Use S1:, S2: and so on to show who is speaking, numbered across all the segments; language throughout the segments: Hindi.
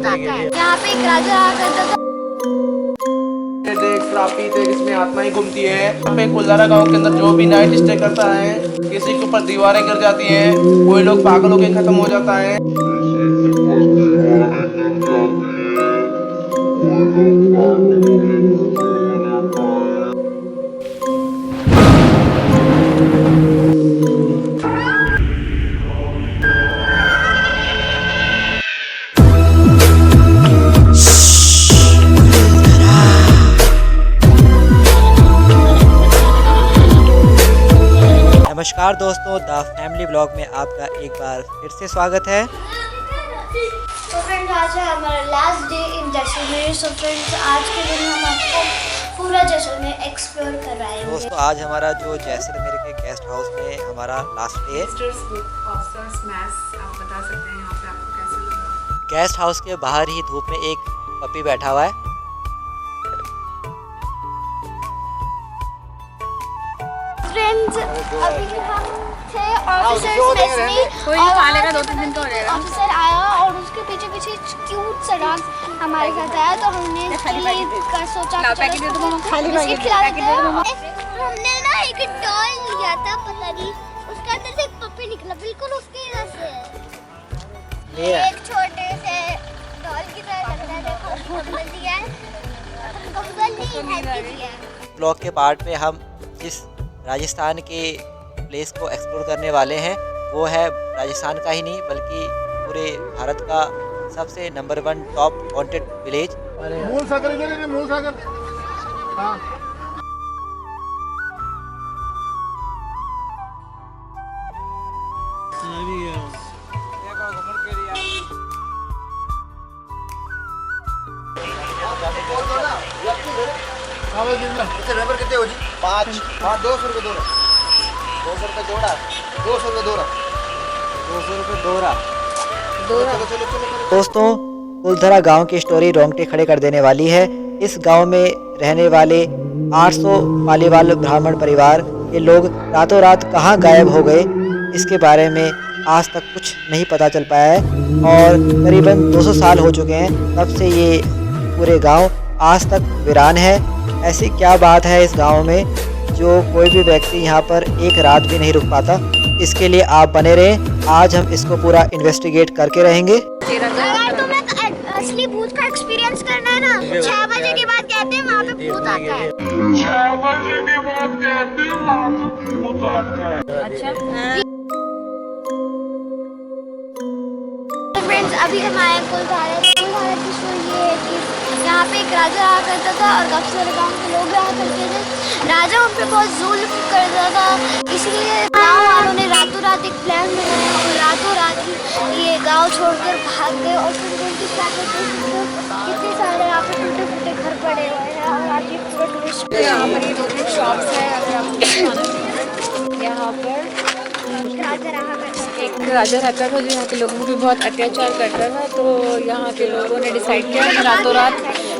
S1: यहाँ पे एक राजा आया करता था।
S2: देख शराब पीते इसमें आत्मा ही घूमती है। यहाँ पे कुल्हारा गांव के अंदर जो भी नाइट स्टे करता है, किसी के ऊपर दीवारें गिर जाती हैं, कोई लोग पागल होके खत्म हो जाता है।
S3: नमस्कार दोस्तों, द फैमिली ब्लॉग में आपका एक बार फिर से स्वागत है।
S1: तो फ्रेंड्स, आज है हमारा last day in Jaisalmer. So friends, आज के दिन हम आपको पूरा जैसलमेर एक्सप्लोर कराएंगे।
S3: दोस्तों, आज हमारा जो जैसलमेर के गेस्ट हाउस में हमारा लास्ट डे है।
S4: आप बता सकते हैं यहाँ पे आपको कैसा लगा?
S3: गेस्ट हाउस के बाहर ही धूप में एक पपी बैठा हुआ है।
S1: फ्रेंड्स, अभी हम थे ऑफिसर्स मेस में।
S4: कोई नहीं खा लेगा, 2-3 दिन का हो जाएगा।
S1: ऑफिसर आया और उसके पीछे पीछे क्यूट सा डॉग हमारे साथ आया, तो हमने इसके लिए सोचा कि चलो बिस्किट खिला देते हैं। हमने ना एक डॉल लिया था, पता नहीं उसके अंदर से एक पपी निकला, बिल्कुल उसके जैसे। एक छोटे से डॉल की तरह लग रहा है, देखो हमने दिया है, कंबल नहीं है दिया।
S3: ब्लॉग के पार्ट में हम जिस राजस्थान के प्लेस को एक्सप्लोर करने वाले हैं वो है राजस्थान का ही नहीं बल्कि पूरे भारत का सबसे नंबर 1 टॉप हॉन्टेड विलेज।
S2: मूल सागर इधर है, मूल सागर। हाँ।
S5: रबर कितने हो जी? 5। हाँ, 200 रुपये दोरा। 200 रुपये जोड़ा। 200 रुपये दोरा।
S3: 200 रुपये दोरा।
S5: चलो चलो चलो।
S3: दोस्तों, कुलधरा गांव की स्टोरी रोंगटे खड़े कर देने वाली है। इस गांव में रहने वाले 800 पालीवाल ब्राह्मण परिवार के लोग रातों रात कहां गायब हो गए, इसके बारे में आज तक कुछ नहीं पता चल पाया है। और करीबन 200 साल हो चुके हैं तब से ये पूरे गांव आज तक वीरान है। ऐसी क्या बात है इस गांव में जो कोई भी व्यक्ति यहाँ पर एक रात भी नहीं रुक पाता। इसके लिए आप बने रहें, आज हम इसको पूरा इन्वेस्टिगेट करके रहेंगे।
S1: अगर तुम्हें असली भूत का एक्सपीरियंस करना है ना, 6 बजे के बाद कहते हैं वहाँ पे भूत आता है। 6 बजे के बाद कहते हैं वहाँ पे भूत आता है। अच्छा। फ्रेंड्स, अभी हम आए कुलधारा की स्टोरी ये है कि यहाँ पे एक राजा आया करता था और काफी सारे गाँव के लोग आया करते थे। राजा उन पे बहुत जुल्म करता था, इसलिए गाँव वालों ने रातों रात एक प्लान बनाया और रातों रात ही ये गाँव छोड़कर भाग गए। और फिर उनकी क्या कहते हैं, कितने सारे यहाँ पे टूटे फूटे घर पड़े हुए हैं और आज ये पूरा टूरिस्ट
S4: यहाँ पर ये 2-3 शॉप्स है। अगर आपको यहाँ पर
S1: राजा रहा करता था।
S4: एक राजा रहता था जो यहाँ के लोगों पे बहुत अत्याचार करता था, तो यहाँ के लोगों ने डिसाइड किया कि रातों रात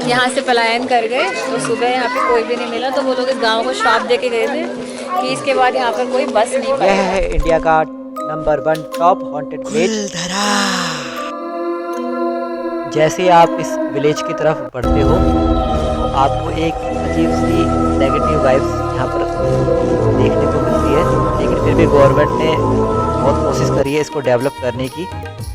S4: यहाँ से पलायन कर गए। तो सुबह यहाँ पे कोई भी नहीं मिला, तो वो लोग इस गांव को श्राप दे के गए थे कि इसके बाद यहाँ पर कोई बस नहीं पाएगा।
S3: यह है इंडिया का नंबर 1 टॉप हॉन्टेड विलेज। जैसे आप इस विलेज की तरफ बढ़ते हो तो आपको एक अजीब सी नेगेटिव वाइब्स यहाँ पर देखने को मिलती है, लेकिन फिर भी गवर्नमेंट ने बहुत कोशिश करी है इसको डेवलप करने की,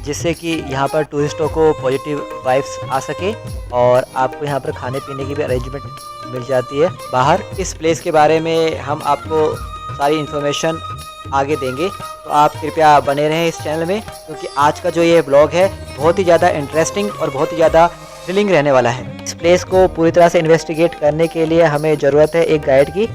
S3: जिससे कि यहाँ पर टूरिस्टों को पॉजिटिव वाइब्स आ सके और आपको यहाँ पर खाने पीने की भी अरेंजमेंट मिल जाती है बाहर। इस प्लेस के बारे में हम आपको सारी इन्फॉर्मेशन आगे देंगे, तो आप कृपया बने रहें इस चैनल में, क्योंकि आज का जो ये ब्लॉग है बहुत ही ज़्यादा इंटरेस्टिंग और बहुत ही ज़्यादा थ्रिलिंग रहने वाला है। इस प्लेस को पूरी तरह से इन्वेस्टिगेट करने के लिए हमें ज़रूरत है एक गाइड की,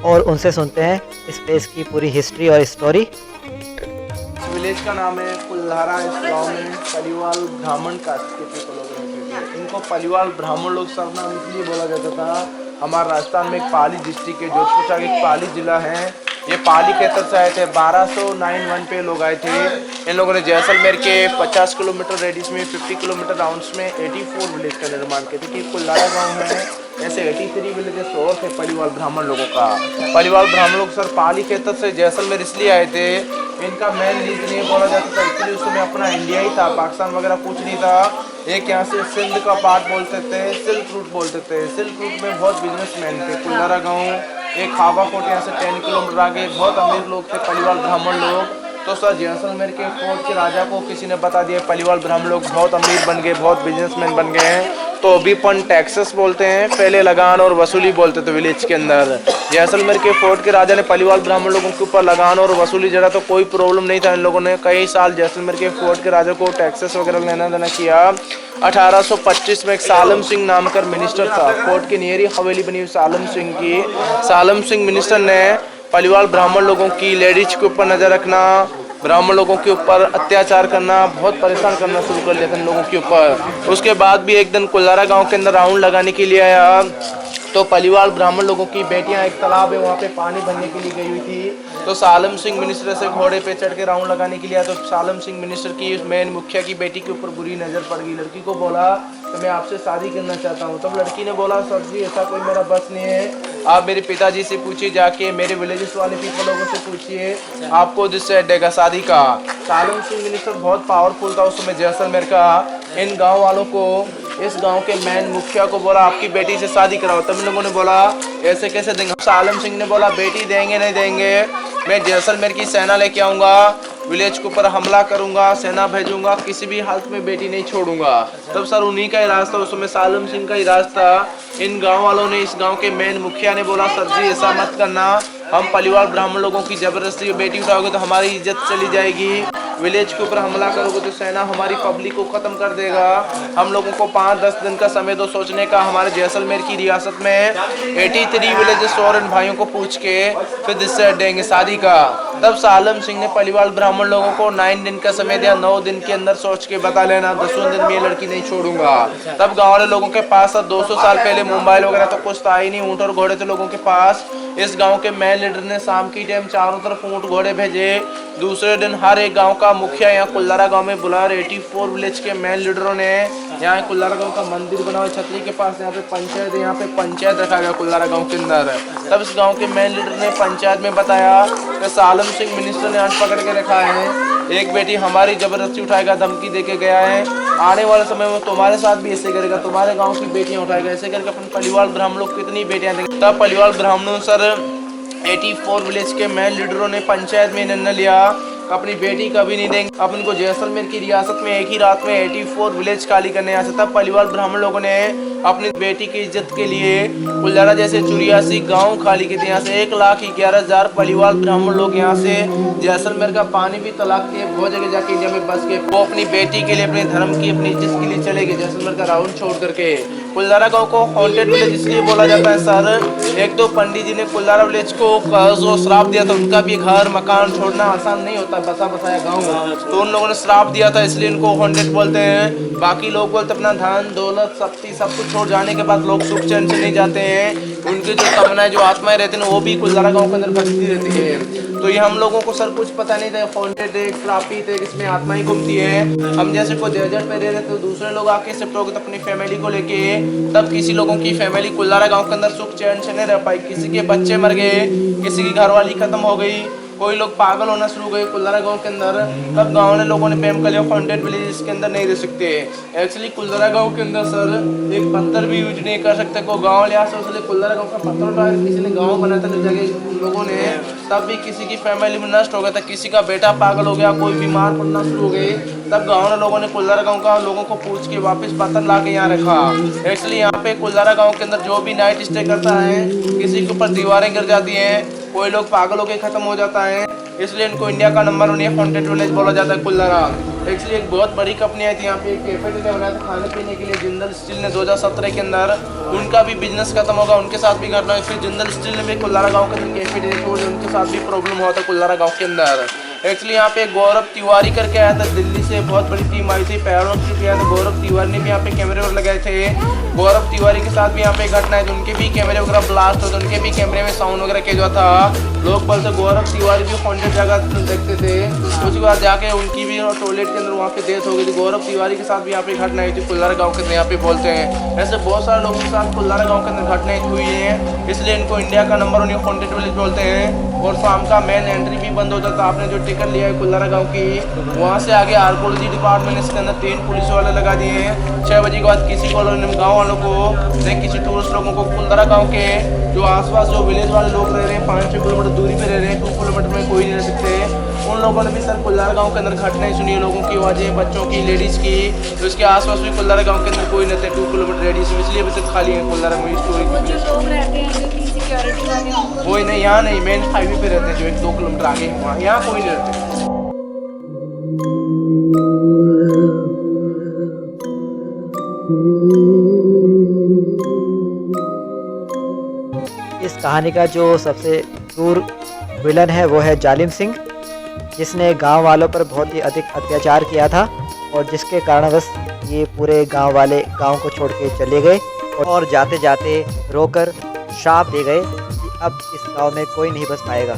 S3: और उनसे सुनते हैं इस प्लेस की पूरी हिस्ट्री और स्टोरी।
S2: इस विलेज का नाम है कुल्हारा। इस गांव में पलीवाल ब्राह्मण कास्ट के पीपल लोग रहते थे। इनको पलीवाल ब्राह्मण लोग सरनाम इसलिए बोला जाता था, हमारे राजस्थान में एक पाली डिस्ट्रिक्ट है, जोधपुर का एक पाली जिला है, ये पाली के तरफ से आए थे। 1291 पे लोग आए थे। इन लोगों ने जैसलमेर के 50 किलोमीटर रेडियस में 50 किलोमीटर राउंड्स में 84 विलेज का निर्माण किया था। कि कुल्हारा गाँव है, ऐसे 83 विलेजेस और थे पलीवाल ब्राह्मण लोगों का। पलीवाल ब्राह्मण लोग सर पाली के तरफ से जैसलमेर इसलिए आए थे, इनका मेन रीजन ये बोला जाता था, इसलिए उस समय अपना इंडिया ही था, पाकिस्तान वगैरह कुछ नहीं था। एक यहाँ से सिंध का पार्ट बोलते थे, सिल्क रूट बोलते थे। सिल्क रूट में बहुत बिजनेसमैन थे। कुल्हारा गांव एक खावा कोट यहाँ से 10 किलोमीटर आगे बहुत अमीर लोग थे, पलिवाल ब्राह्मण लोग। तो सर जैसलमेर के फोर्ट के राजा को किसी ने बता दिया पलिवाल ब्राह्मण लोग बहुत अमीर बन गए, बहुत बिजनेसमैन बन गए हैं। तो अभी पन टैक्सेस बोलते हैं, पहले लगान और वसूली बोलते थे विलेज के अंदर। जैसलमेर के फोर्ट के राजा ने पलिवाल ब्राह्मण लोगों के ऊपर लगान और वसूली जरा तो कोई प्रॉब्लम नहीं था। इन लोगों ने कई साल जैसलमेर के फोर्ट के राजा को टैक्सेस वगैरह लेना देना किया। 1825 में एक सालम सिंह नाम का मिनिस्टर था, फोर्ट की नियरी हवेली बनी हुई सालम सिंह की। सालम सिंह मिनिस्टर ने पलिवाल ब्राह्मण लोगों की लेडीज के ऊपर नजर रखना, ब्राह्मण लोगों के ऊपर अत्याचार करना, बहुत परेशान करना शुरू कर दिया था इन लोगों के ऊपर। उसके बाद भी एक दिन कुल्हारा गांव के अंदर राउंड लगाने के लिए आया तो पलिवाल ब्राह्मण लोगों की बेटियां, एक तालाब है वहाँ पे पानी भरने के लिए गई हुई थी। तो सालम सिंह मिनिस्टर से घोड़े पे चढ़ के राउंड लगाने के लिए आया। तो सालम सिंह मिनिस्टर की मेन मुखिया की बेटी के ऊपर बुरी नज़र पड़ गई। लड़की को बोला तो मैं आपसे शादी करना चाहता हूँ। तब लड़की ने बोला सर जी ऐसा कोई मेरा बस नहीं है, आप मेरे पिताजी से पूछिए, जाके मेरे विलेजेस वाले पीपल लोगों से पूछिए, आपको जिससे देगा शादी का। सालम सिंह मिनिस्टर बहुत पावरफुल था उस समय जैसलमेर का। इन गाँव वालों को, इस गांव के मेन मुखिया को बोला आपकी बेटी से शादी कराओ। तब इन लोगों ने बोला ऐसे कैसे देंगे। सालम सिंह ने बोला बेटी देंगे नहीं देंगे, मैं जैसलमेर की सेना लेके आऊँगा, विलेज के ऊपर हमला करूंगा, सेना भेजूंगा, किसी भी हालत में बेटी नहीं छोड़ूंगा। तब सर उन्हीं का ही राज था, उस समय सालम सिंह का ही राज था। इन गांव वालों ने, इस गांव के मेन मुखिया ने बोला सर जी ऐसा मत करना, हम पलिवाल ब्राह्मण लोगों की जबरदस्ती बेटी उठाओगे तो हमारी इज्जत चली जाएगी, विलेज के ऊपर हमला करोगे तो सेना हमारी पब्लिक को ख़त्म कर देगा। हम लोगों को 5-10 दिन का समय दो सोचने का। हमारे जैसलमेर की रियासत में 83 विलेजेस और इन भाइयों को पूछ के फिर डिसाइड देंगे शादी का। तब सालम सिंह ने पलिवाल ब्राह्मण लोगों को 9 दिन का समय दिया, 9 दिन के अंदर सोच के बता लेना, 10वें दिन में ये लड़की नहीं छोड़ूंगा। तब गाँव वाले लोगों के पास 200 साल पहले मोबाइल वगैरह तो कुछ था ही नहीं, ऊँट और घोड़े थे लोगों के पास। इस गांव के मेन लीडर ने शाम की टाइम चारों तरफ ऊँट घोड़े भेजे। दूसरे दिन हर एक गांव का मुखिया यहाँ कुल्हारा गांव में बुला, 84 विलेज के मेन लीडरों ने यहाँ कुल्हारा गांव का मंदिर बना हुआ छतरी के पास, यहाँ पे पंचायत है, यहाँ पे पंचायत रखा गया कुल्हारा गांव के अंदर। तब इस गांव के मेन लीडर ने पंचायत में बताया कि सालम सिंह मिनिस्टर ने हाथ पकड़ के रखा है, एक बेटी हमारी जबरदस्ती उठाएगा, धमकी दे के गया है, आने वाले समय में तुम्हारे साथ भी ऐसे करेगा, तुम्हारे गांव की बेटियां उठाएगा, ऐसे करके अपन पलिवाल ब्राह्मण लोग कितनी बेटियां देंगे। तब पलिवाल ब्राह्मणों सर 84 विलेज के मेन लीडरों ने पंचायत में निर्णय लिया अपनी बेटी कभी नहीं देंगे। अपन को जैसलमेर की रियासत में एक ही रात में 84 विलेज खाली करने आ सकता। पलिवाल ब्राह्मण लोगों ने अपनी बेटी की इज्जत के लिए कुल्हारा जैसे 84 गांव खाली किए थे। यहाँ से 1,11,000 पलिवाल ब्राह्मण लोग यहाँ से जैसलमेर का पानी भी तलाक किए, बहुत जगह जाके इंडिया में बस गए। वो अपनी बेटी के लिए, अपने धर्म की, अपनी इज्जत के लिए चले गए जैसलमेर का राउंड छोड़ करके। कुल्हारा गांव को हॉन्टेड विलेज इसलिए बोला जाता है सर, एक तो पंडित जी ने कुल्हारा विलेज को जो श्राप दिया था, उनका भी घर मकान छोड़ना आसान नहीं होता, बसा बसाया गाँव, तो उन लोगों ने श्राप दिया था, इसलिए इनको हॉन्टेड बोलते हैं। बाकी लोग बोलते अपना धन दौलत शक्ति सब कुछ छोड़ जाने के बाद लोग सुख चैन से नहीं जाते हैं, उनकी जो तमन्नाएं, जो आत्माएं रहती हैं वो भी कुल्हारा गांव के अंदर भटकती रहती है। तो ये हम लोगों को सर कुछ पता नहीं था, हॉन्टेड है, श्रापित है, इसमें आत्माएं घूमती है। हम जैसे कोई डेजर्ट पे रह रहे तो दूसरे लोग आके शिफ्ट हो गए तो अपनी फैमिली को लेके, तब किसी लोगों की फैमिली कुल्हारा गांव के अंदर सुख चैन से नहीं रह पाई, किसी के बच्चे मर गए, किसी की घरवाली खत्म हो गई, कोई लोग पागल होना शुरू हो गए कुल्हारा गांव के अंदर। तब गांव वाले लोगों ने प्रेम कर लिया हॉन्टेड विलेज के अंदर नहीं रह सकते। एक्चुअली कुल्हारा गांव के अंदर सर एक पत्थर भी यूज नहीं कर सकते, को गांव लिया से उसलिए कुल्हारा गांव का पत्थर उठाया, किसी ने गांव बनाया था जगह लोगों ने, तब भी किसी की फैमिली में नष्ट हो गया था, किसी का बेटा पागल हो गया, कोई बीमार पड़ना शुरू हो गए। तब गाँव वाले लोगों ने कुल्हारा गाँव का लोगों को पूछ के वापस पत्थर ला के यहाँ रखा। एक्चुअली यहाँ पे कुल्हारा गाँव के अंदर जो भी नाइट स्टे करता है, किसी के ऊपर दीवारें गिर जाती हैं, कोई लोग पागल होकर खत्म हो जाता है, इसलिए इनको इंडिया का नंबर 1 हॉन्टेड विलेज बोला जाता है कुल्हारा। एक्चुअली एक बहुत बड़ी कंपनी आई थी यहाँ पे, एक कैफेटेरिया बनाया था खाने पीने के लिए, जिंदल स्टील ने 2017 के अंदर, उनका भी बिजनेस खत्म होगा, उनके साथ भी घटना हुई। फिर जिंदल स्टील ने भी कुल्हारा गाँव के अंदर कैफेटेरिया छोड़ दिया, उनके साथ भी प्रॉब्लम हुआ था कुल्हारा गाँव के अंदर। एक्चुअली यहाँ पे गौरव तिवारी करके आया था, दिल्ली से बहुत बड़ी टीम आई थी, पैरों की आया था, गौरव तिवारी ने भी यहाँ पे कैमरे वगैरह लगाए थे। गौरव तिवारी के साथ भी यहाँ पे घटना है, उनके भी कैमरे वगैरह ब्लास्ट होते, उनके भी कैमरे में साउंड वगैरह किया हुआ था। लोग बोलते गौरव तिवारी भी हॉन्टेड जगह देखते थे, उसके बाद जाके उनकी भी टॉयलेट के अंदर वहाँ पे डेथ हो गई थी। गौरव तिवारी के साथ भी यहाँ पे घटना हुई थी कुल्हारा गाँव के अंदर, यहाँ पे बोलते हैं। ऐसे बहुत सारे लोगों के साथ कुल्हारा गाँव के अंदर घटनाएं हुई हैं, इसलिए इनको इंडिया का नंबर 1 हॉन्टेड विलेज बोलते हैं। और शाम का मेन एंट्री भी बंद होता था, आपने जो टिकट लिया है कुल्लारा गांव की, वहाँ से आगे आर्कोलॉजी डिपार्टमेंट इसके अंदर 3 पुलिस वाले लगा दिए हैं। 6 बजे के बाद किसी कॉलोनी गाँव वालों को नहीं, किसी टूरिस्ट लोगों को कुल्लारा गाँव के जो आसपास जो विलेज वाले लोग रह रहे हैं 5-6 किलोमीटर दूरी पे रह रहे हैं, 2 किलोमीटर में कोई नहीं रह सकते, उन लोगों ने भी सर कुल्लारा गांव के अंदर घटनाएं सुनी है, लोगों की आवाज़ें, बच्चों की, लेडीज़ की, तो इसके आसपास भी कुल्लारा गांव के अंदर कोई नहीं थे 2 किलोमीटर रेडियस में, इसलिए अभी तक खाली है कुल्लारा में स्टोरी।
S4: वो जो लोग रहते हैं जो की सिक्योरिटी वाले हैं,
S2: कोई नहीं, यहाँ नहीं, मेन हाईवे पे रहते हैं जो 1-2 किलोमीटर आगे है वहाँ, यहाँ कोई नहीं रहते।
S3: इस कहानी का जो सबसे क्रूर विलन है वो है जालिम सिंह, जिसने गांव वालों पर बहुत ही अधिक अत्याचार किया था और जिसके कारणवश ये पूरे गांव वाले गांव को छोड़ के चले गए और जाते जाते रोकर श्राप दे गए कि अब इस गांव में कोई नहीं बस पाएगा।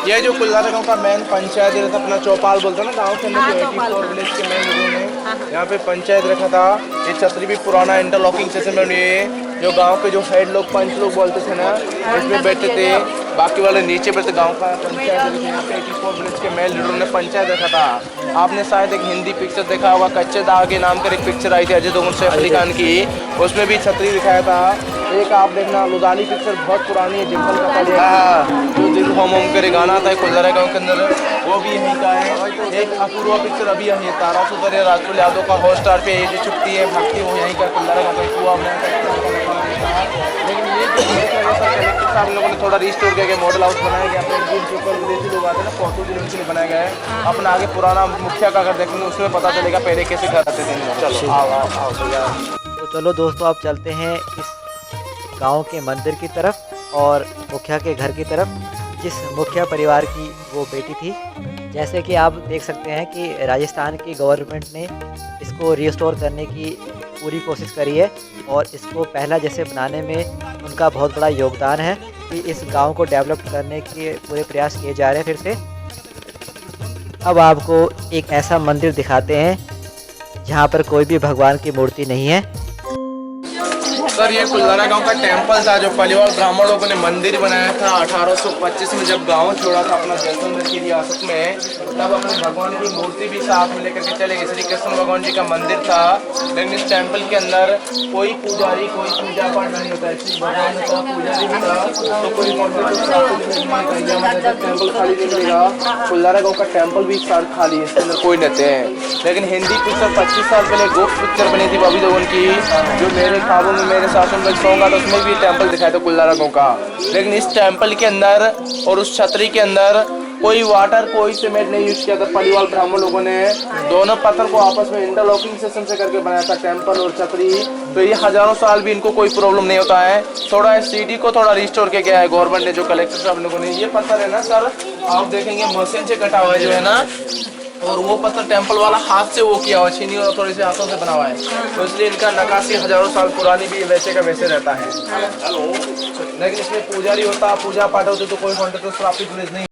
S2: ये जो कुल्लारा गांव का मेन पंचायत रखा अपना चौपाल बोलते हैं ना गांव के अंदर, जो 84 विलेज के मेन ने यहाँ पे पंचायत रखा था। ये छतरी भी पुराना इंटरलॉकिंग सिस्टम में, जो गांव के जो हेड लोग पंच लोग बोलते थे ना, इसमें बैठते थे, बाकी वाले नीचे बैठते। गांव का पंचायत यहाँ पे 84 विलेज के मेन लीडर ने पंचायत रखा था। आपने शायद एक हिंदी पिक्चर देखा होगा, कच्चे दाग के नाम कर एक पिक्चर आई थी अजय देवगन सैफ अली खान की, उसमें भी छतरी दिखाया था। एक आप देखना लुधानी पिक्चर बहुत पुरानी है, जिम्पल का जो दिल होम करे गाना था कुल्लारा गांव के अंदर, वो भी यहीं का है। एक अपूर्वा पिक्चर अभी यहीं तारा सुतर राजकुल यादव का हॉटस्टार पे ये जो छुट्टी है भक्ति, वो यहीं का कुल्लारा गांव का कुआ लेकिन ये कलेक्टर साहब लोगों ने थोड़ा रिस्टोर किया, मॉडल हाउस बनाया गया, विदेशी लोग आते हैं ना फोटो के लिए बनाया गया है। अपना आगे पुराना मुखिया का अगर देखेंगे उसमें पता चलेगा पहले कैसे घर आते थे। चलो आओ।
S3: तो चलो दोस्तों, अब चलते हैं इस गांव के मंदिर की तरफ और मुखिया के घर की तरफ, जिस मुखिया परिवार की वो बेटी थी। जैसे कि आप देख सकते हैं कि राजस्थान की गवर्नमेंट ने इसको रिस्टोर करने की पूरी कोशिश करी है और इसको पहला जैसे बनाने में उनका बहुत बड़ा योगदान है कि इस गांव को डेवलप करने के पूरे प्रयास किए जा रहे हैं फिर से। अब आपको एक ऐसा मंदिर दिखाते हैं जहां पर कोई भी भगवान की मूर्ति नहीं है।
S2: सर ये कुल्लारा गांव का टेंपल था जो पलिवाल ब्राह्मण लोगों ने मंदिर बनाया था 1825 में, जब गांव छोड़ा था अपना जैसलमेर की रियासत में, तब अपने भगवान की मूर्ति भी साथ में लेकर के चले गए। श्री कृष्ण भगवान जी का मंदिर था, लेकिन इस टेंपल के अंदर कोई पुजारी, कोई पूजा पाठ नहीं होता है। भगवान का पुजारी भी था तो कोई टेंपल खाली नहीं मिलेगा। कुल्लारा गाँव का टेंपल भी सार खाली है, इसके अंदर कोई रहते हैं। लेकिन हिंदी पिक्चर 25 साल पहले गोप्त पिक्चर बनी थी बॉबी देओल की, जो मेरे ख्वाबों में मेरे शासन में सोऊंगा, तो उसमें भी टेंपल दिखाया था कुल्लारा गांव का। लेकिन इस टेंपल के अंदर और उस छतरी के अंदर कोई वाटर, कोई सीमेंट नहीं यूज किया था। पलिवाल ब्राह्मण लोगों ने दोनों पत्थर को आपस में इंटरलॉकिंग सिस्टम से करके बनाया था टेंपल और छतरी, तो ये हजारों साल भी इनको कोई प्रॉब्लम नहीं होता है। थोड़ा सिटी को थोड़ा रिस्टोर किया गया है गवर्नमेंट ने, जो कलेक्टर साहब लोगों ने। ये पत्थर है ना सर, आप देखेंगे मशीन से कटा हुआ है जो है ना, और वो पत्थर टेंपल वाला हाथ से वो किया हुआ, छीनी और थोड़े से हाथों से बना हुआ है, तो इसलिए इनका नक्काशी हजारों साल पुरानी भी वैसे का वैसे रहता है। लेकिन इसमें पुजारी होता, पूजा पाठ होते तो कोई कॉन्टेक्ट ट्रैफिक पुलिस नहीं।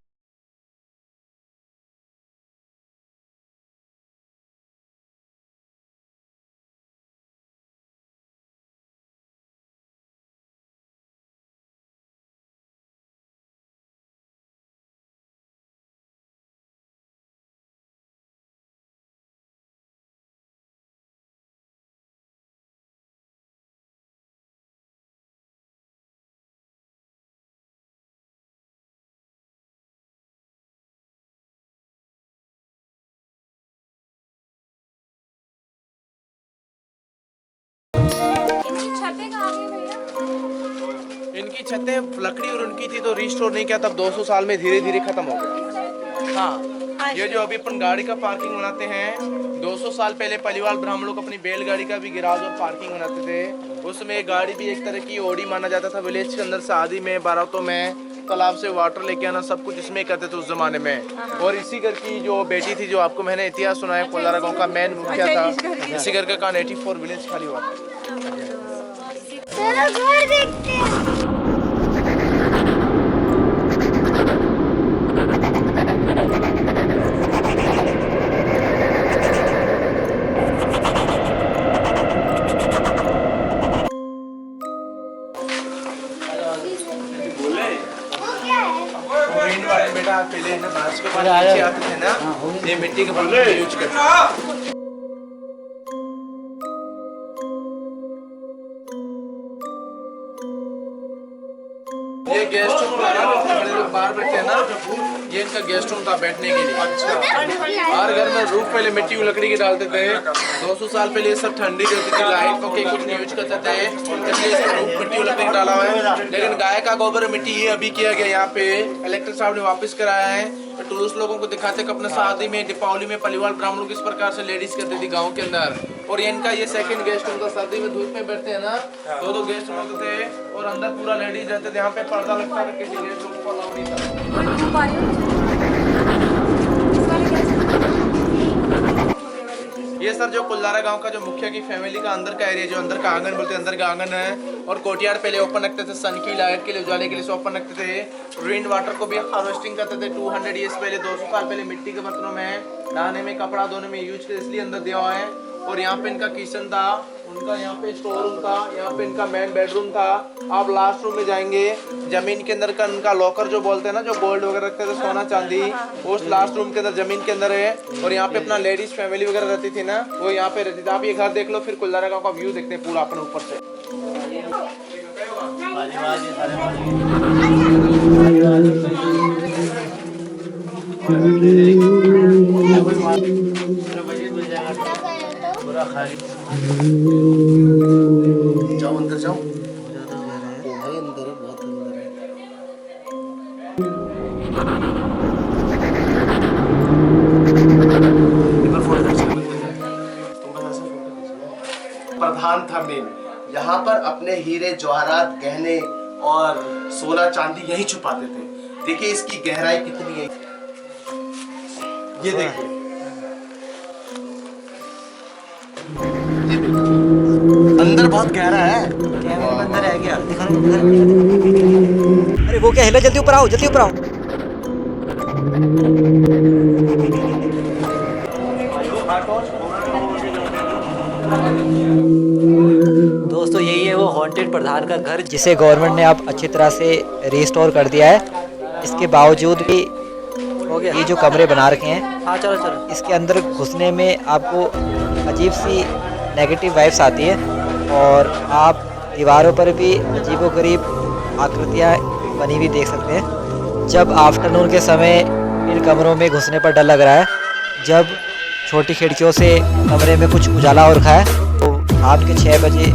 S2: इनकी छतें लकड़ी और उनकी थी तो रिस्टोर नहीं किया, तब 200 साल में धीरे धीरे खत्म हो गया। हाँ, ये जो अभी अपन गाड़ी का पार्किंग बनाते हैं, 200 साल पहले पलिवाल ब्राह्मण लोग अपनी बैलगाड़ी का भी गिराज और पार्किंग बनाते थे। उसमें गाड़ी भी एक तरह की ओडी माना जाता था। विलेज के अंदर शादी में, बारातों में, तालाब से वाटर लेके आना, सब कुछ इसमें करते थे उस जमाने में। और इसी घर की जो बेटी थी, जो आपको मैंने इतिहास सुनाया, कुल्लारा गाँव का मेन मुखिया था, इसी घर का कान 84 विलेज खाली हुआ था।
S1: चलो घर देखते हैं। वो क्या है?
S2: यहाँ पहले ना बारिश के पानी नीचे आते थे ना, ये मिट्टी के बर्तन यूज करते। ये गेस्ट रूम था ना, बड़े लोग बाहर बैठते हैं ना, ये इनका गेस्ट रूम था बैठने के लिए। अच्छा, हर घर में रूफ पहले मिट्टी की लकड़ी की डालते थे। 200 साल पहले ये सब ठंडी रहती थी, लाइट पंखे कुछ नहीं यूज करते थे, इसलिए सब रूफ मिट्टी की लकड़ी डाला हुआ है। लेकिन गाय का गोबर मिट्टी ये अभी किया गया यहाँ पे, कलेक्टर साहब ने वापस कराया है। तो टूरिस्ट लोगों को दिखाते कि अपने शादी में, दीपावली में पलिवाल ब्राह्मण लोग इस प्रकार से लेडीज करती थी गाँव के अंदर। और ये इनका ये सेकंड गेस्ट रूम था, सर्दी में धूप में बैठते हैं ना, दो गेस्ट रूम होते थे और अंदर पूरा लेडीज रहते थे। यहाँ पे पर्दा लगता था, किसी गेस्ट रूम को अलाउ नहीं था। ये सर जो कुल्लारा गांव का जो मुखिया की फैमिली का अंदर का एरिया, जो अंदर का आंगन बोलते हैं, अंदर का आंगन है। और कोर्टयार्ड पहले ओपन रखते थे, सन की लाइट के लिए, उजाले के लिए ओपन रखते थे। रेन वाटर को भी हार्वेस्टिंग करते थे 200 ईयर्स पहले, 200 साल पहले मिट्टी के बर्तनों में नहाने में, कपड़ा धोने में यूज कर, इसलिए अंदर दिया हुआ है। और यहाँ पे इनका किचन था, उनका यहाँ पे स्टोर रूम था, यहाँ पे इनका मेन बेडरूम था। आप लास्ट रूम में जाएंगे, जमीन के अंदर का इनका लॉकर जो बोलते हैं ना, जो गोल्ड वगैरह रखते थे, सोना चांदी, वो लास्ट रूम के अंदर जमीन के अंदर है। और यहाँ पे अपना लेडीज फैमिली वगैरह रहती थी ना, वो यहाँ पे रहती थी। आप ये घर देख लो, फिर कुल्लारा गाँव का व्यू देखते हैं पूरा अपने ऊपर से।
S5: जाओ अंदर जाओ, भाई अंदर है, बहुत अंदर है। प्रधान था मेन, यहाँ पर अपने हीरे जवाहरात गहने और सोना चांदी यही छुपाते थे। देखिए इसकी गहराई कितनी है, ये देखिए, अंदर बहुत गहरा है।
S3: अंदर है क्या? अरे वो क्या हिला, जल्दी ऊपर आओ, जल्दी ऊपर आओ। दोस्तों यही है वो हॉन्टेड प्रधान का घर, जिसे गवर्नमेंट ने अब अच्छी तरह से रिस्टोर कर दिया है। इसके बावजूद भी हो गया, ये जो कमरे बना रखे हैं, हाँ चलो चलो, इसके अंदर घुसने में आपको अजीब सी नेगेटिव वाइब्स आती है। और आप दीवारों पर भी अजीबोगरीब आकृतियाँ बनी हुई देख सकते हैं। जब आफ्टरनून के समय इन कमरों में घुसने पर डर लग रहा है, जब छोटी खिड़कियों से कमरे में कुछ उजाला हो रखा है, तो रात के 6 बजे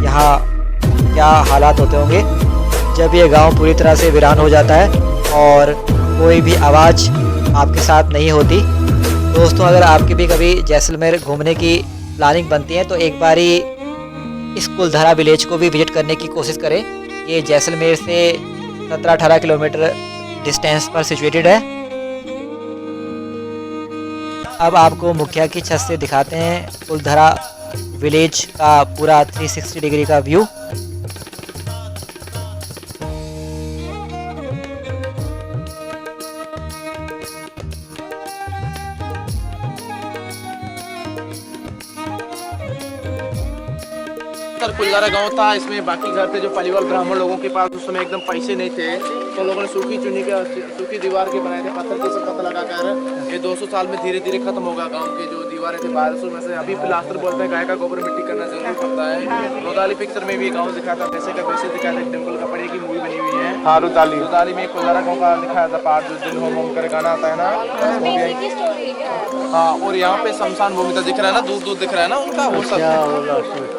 S3: यहाँ क्या हालात होते होंगे जब ये गांव पूरी तरह से वीरान हो जाता है और कोई भी आवाज़ आपके साथ नहीं होती। दोस्तों अगर आपकी भी कभी जैसलमेर घूमने की प्लानिंग बनती है तो एक बारी इस कुलधारा विलेज को भी विजिट करने की कोशिश करें। ये जैसलमेर से 17-18 किलोमीटर डिस्टेंस पर सिचुएटेड है। अब आपको मुखिया की छत से दिखाते हैं कुलधारा विलेज का पूरा 360 डिग्री का व्यू।
S2: कुल्लारा गांव था, इसमें बाकी घर थे जो पलिवाल ब्राह्मण लोगों के पास उस समय एकदम पैसे नहीं थे, तो लोगों ने सूखी दीवार के बनाए थे, पत्थर के सब पत्थर लगाकर। ये 200 साल में धीरे धीरे खत्म होगा। गांव के जो दीवारें थे 1200 में से अभी प्लास्टर बोलते हैं, गाय का गोबर मिट्टी करना जरूरी पड़ता है। रुदाली पिक्चर में भी गाँव दिखाता, पैसे का पैसे दिखाया था, टेम्पल का पड़े की मूवी बनी हुई है। हाँ रुदाली में कुल्लारा गाँव का दिखाया था पार्ट, जो दिन होम कर गाना आता है ना। हाँ, और यहाँ पे शमशान भूमि था, दिख रहा है ना, दूर दूर दिख रहा है ना उनका, वो सब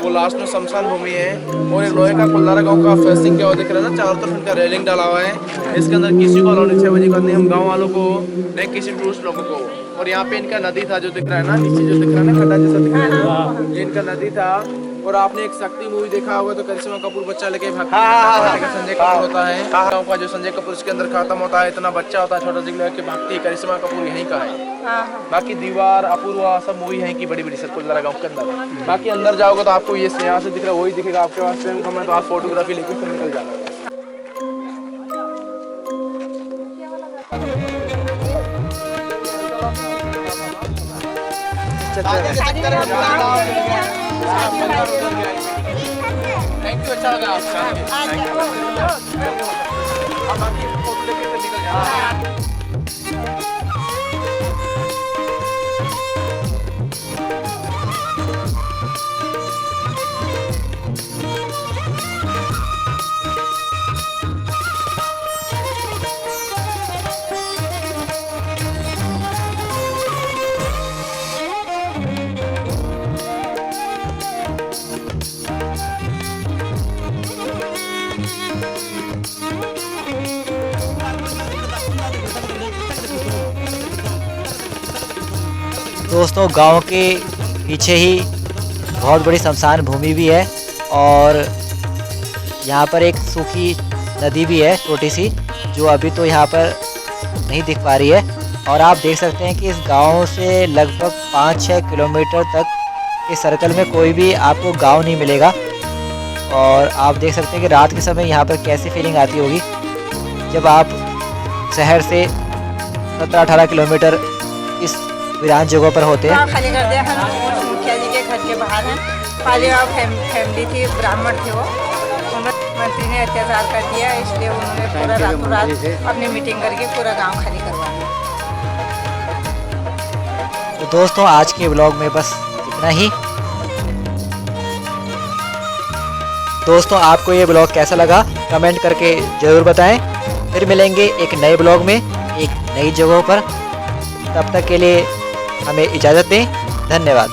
S2: वो लास्ट में शमशान भूमि है। और ये लोहे का कुल्लारा गांव का फेंसिंग क्या दिख रहा है ना, चारों तरफ इनका रेलिंग डाला हुआ है। इसके अंदर किसी को अलाउ नहीं 6 बजे करनी, हम गांव वालों को नहीं, किसी टूरिस्ट लोगों को। और यहाँ पे इनका नदी था जो दिख रहा है ना, नीचे जो दिख रहा है ना, खड्डा जैसा दिख रहा है, ये इनका नदी था। और आपने एक शक्ति मूवी देखा होगा तो करिश्मा कपूर बच्चा लेके भागता है, संजय कपूर होता है गाँव का, जो संजय कपूर इसके अंदर खत्म होता है, इतना बच्चा होता है छोटा सा लेके भागती है, करिश्मा कपूर यहीं का है। बाकी दीवार अपूर्वा सब मूवी है की बड़ी बड़ी सर कुल्लारा गाँव के अंदर। बाकी अंदर जाओगे तो आपको ये यहाँ से दिख रहा है, वही दिखेगा आपके पास सेम कमरा, तो आप फोटोग्राफी लेके फिर निकल जाना। थैंक यू, अच्छा लगा आपसे।
S3: दोस्तों गांव के पीछे ही बहुत बड़ी शमशान भूमि भी है और यहाँ पर एक सूखी नदी भी है छोटी सी, जो अभी तो यहाँ पर नहीं दिख पा रही है। और आप देख सकते हैं कि इस गांव से लगभग 5-6 किलोमीटर तक के सर्कल में कोई भी आपको गांव नहीं मिलेगा। और आप देख सकते हैं कि रात के समय यहाँ पर कैसी फीलिंग आती होगी जब आप शहर से 17-18 किलोमीटर इस वीरान जगह पर होते हैं।
S6: खाली कर दिया हम मुखिया जी के घर के बाहर हैं। पहले और फैमिली थी, ब्राह्मण थे, वो मंत्री ने अत्याचार कर दिया, इसलिए उन्होंने पूरा रातों रात अपनी मीटिंग करके पूरा गांव खाली करवा दिया।
S3: तो दोस्तों आज के व्लॉग में बस इतना ही। दोस्तों आपको ये व्लॉग कैसा लगा कमेंट करके ज़रूर बताएं। फिर मिलेंगे एक नए व्लॉग में एक नई जगह पर। तब तक के लिए हमें इजाज़त दें। धन्यवाद।